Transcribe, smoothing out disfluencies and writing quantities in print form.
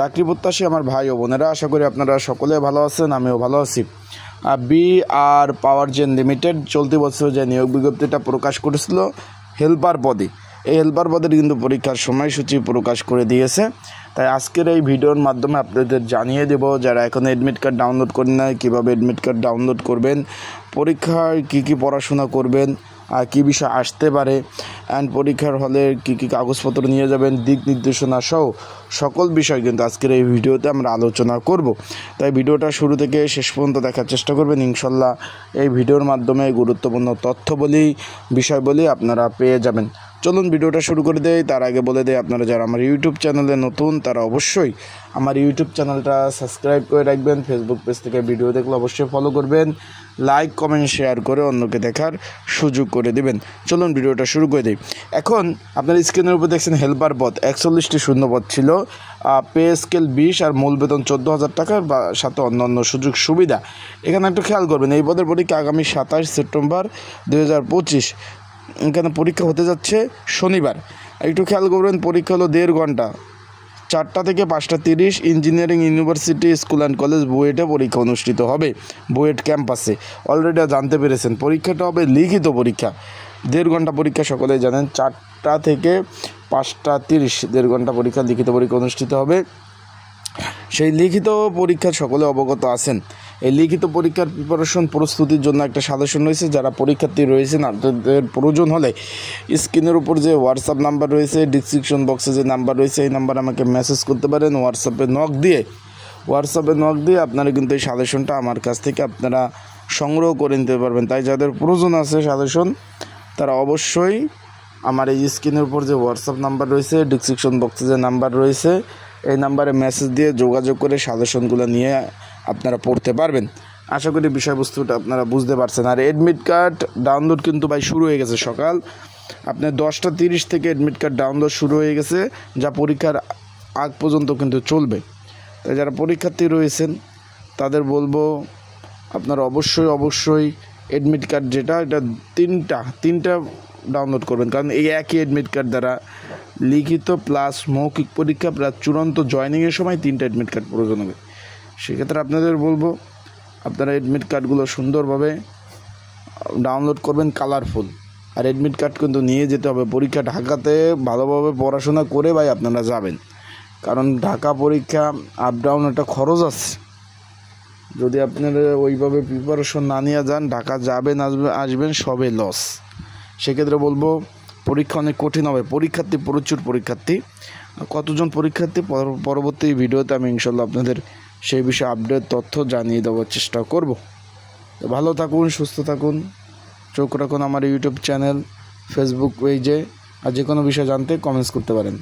চাকরি প্রত্যাশী আমার ভাই ও বোনেরা, আশা করি আপনারা সকলে ভালো আছেন, আমিও ভালো আছি। BR পাওয়ার জেন লিমিটেড চলতি বছর যে নিয়োগ বিজ্ঞপ্তিটা প্রকাশ করেছিল হেল্পার পদে, এই হেল্পার পদের কিন্তু পরীক্ষার সময়সূচি প্রকাশ করে দিয়েছে। তাই আজকের এই ভিডিওর মাধ্যমে আপনাদের জানিয়ে দেব, যারা এখন অ্যাডমিট কার্ড ডাউনলোড করেন না কীভাবে অ্যাডমিট কার্ড ডাউনলোড করবেন, পরীক্ষায় কী পড়াশোনা করবেন, আর কী বিষয় আসতে পারে, অ্যান্ড পরীক্ষার হলে কী কাগজপত্র নিয়ে যাবেন, দিক নির্দেশনা সহ সকল বিষয় কিন্তু আজকের এই ভিডিওতে আমরা আলোচনা করব। তাই ভিডিওটা শুরু থেকে শেষ পর্যন্ত দেখার চেষ্টা করবেন। ইনশাল্লাহ এই ভিডিওর মাধ্যমে গুরুত্বপূর্ণ তথ্য বিষয় আপনারা পেয়ে যাবেন। চলুন ভিডিওটা শুরু করে দেই। তার আগে বলে দেই, আপনারা যারা আমার ইউটিউব চ্যানেলে নতুন তারা অবশ্যই আমার ইউটিউব চ্যানেলটা সাবস্ক্রাইব করে রাখবেন। ফেসবুক পেজ থেকে ভিডিও দেখলে অবশ্যই ফলো করবেন, লাইক কমেন্ট শেয়ার করে অন্যকে দেখার সুযোগ করে দেবেন। চলুন ভিডিওটা শুরু করে দিই। এখন আপনার স্ক্রিনের উপর দেখছেন হেল্পার পদ, 41টি শূন্যপদ ছিল, পে স্কেল 20 আর মূল বেতন 14,000 টাকার বা সাথে অন্যান্য সুযোগ সুবিধা। এখানে একটু খেয়াল করবেন, এই পদের পরীক্ষা আগামী 27 সেপ্টেম্বর 2025 এখানে পরীক্ষা হতে যাচ্ছে শনিবার। একটু খেয়াল করবেন, পরীক্ষা হলো 1.5 ঘন্টা, 4টা থেকে 5টা 30 engineering university school and college বুয়েটে পরীক্ষা অনুষ্ঠিত হবে, বুয়েট ক্যাম্পাসে। অলরেডি জানতে পেরেছেন, পরীক্ষাটা হবে লিখিত পরীক্ষা, 1.5 ঘন্টা পরীক্ষা, সকলেই জানেন। 4টা থেকে 5টা 30 1.5 ঘন্টা পরীক্ষা, লিখিত পরীক্ষা অনুষ্ঠিত হবে। সেই লিখিত পরীক্ষা সকলে অবগত আছেন। এই লিখিত পরীক্ষার প্রিপারেশন প্রস্তুতির জন্য একটা সাজেশন রয়েছে। যারা পরীক্ষার্থী রয়েছেন, আপনাদের প্রয়োজন হলে স্ক্রিনের উপর যে হোয়াটসঅ্যাপ নাম্বার রয়েছে, ডিসক্রিপশন বক্সে যে নাম্বার রয়েছে, এই নাম্বার আমাকে মেসেজ করতে পারেন। হোয়াটসঅ্যাপে নক দিয়ে আপনারা কিন্তু এই সাজেশনটা আমার কাছ থেকে আপনারা সংগ্রহ করে নিতে পারবেন। তাই যাদের প্রয়োজন আছে সাজেশন, তারা অবশ্যই আমার এই স্ক্রিনের উপর যে হোয়াটসঅ্যাপ নাম্বার রয়েছে, ডিসক্রিপশন বক্সে যে নাম্বার রয়েছে, এই নাম্বারে মেসেজ দিয়ে যোগাযোগ করে সাজেশনগুলো নিয়ে আপনারা পড়তে পারবেন। আশা করি বিষয়বস্তুটা আপনারা বুঝতে পারছেন। আর অ্যাডমিট কার্ড ডাউনলোড কিন্তু ভাই শুরু হয়ে গেছে। সকাল আপনার 10টা 30 থেকে অ্যাডমিট কার্ড ডাউনলোড শুরু হয়ে গেছে, যা পরীক্ষার আগ পর্যন্ত কিন্তু চলবে। তাই যারা পরীক্ষার্থী রয়েছেন তাদের বলবো, আপনারা অবশ্যই অ্যাডমিট কার্ড যেটা, এটা তিনটা ডাউনলোড করবেন। কারণ এই একই অ্যাডমিট কার্ড দ্বারা লিখিত প্লাস মৌখিক পরীক্ষা প্লাস চূড়ান্ত জয়েনিংয়ের সময় 3টা অ্যাডমিট কার্ড প্রয়োজন হবে। সেক্ষেত্রে আপনাদের বলবো, আপনারা অ্যাডমিট কার্ডগুলো সুন্দরভাবে ডাউনলোড করবেন, কালারফুল। আর অ্যাডমিট কার্ড কিন্তু নিয়ে যেতে হবে পরীক্ষা। ঢাকাতে ভালোভাবে পড়াশোনা করে ভাই আপনারা যাবেন, কারণ ঢাকা পরীক্ষা আপ ডাউন একটা খরচ আছে। যদি আপনারা ওইভাবে প্রিপারেশন না নিয়ে যান, ঢাকা যাবেন আসবেন সবে লস। সেক্ষেত্রে বলবো, পরীক্ষা অনেক কঠিন হবে। প্রচুর পরীক্ষার্থী, কতজন পরীক্ষার্থী পরবর্তী ভিডিওতে আমি ইনশাল্লাহ আপনাদের সেই বিষয়ে আপডেট তথ্য জানিয়ে দেওয়ার চেষ্টা করব। ভালো থাকুন, সুস্থ থাকুন, চোখ রাখুন আমার ইউটিউব চ্যানেল, ফেসবুক পেজে। আর যে কোনো বিষয় জানতে কমেন্টস করতে পারেন।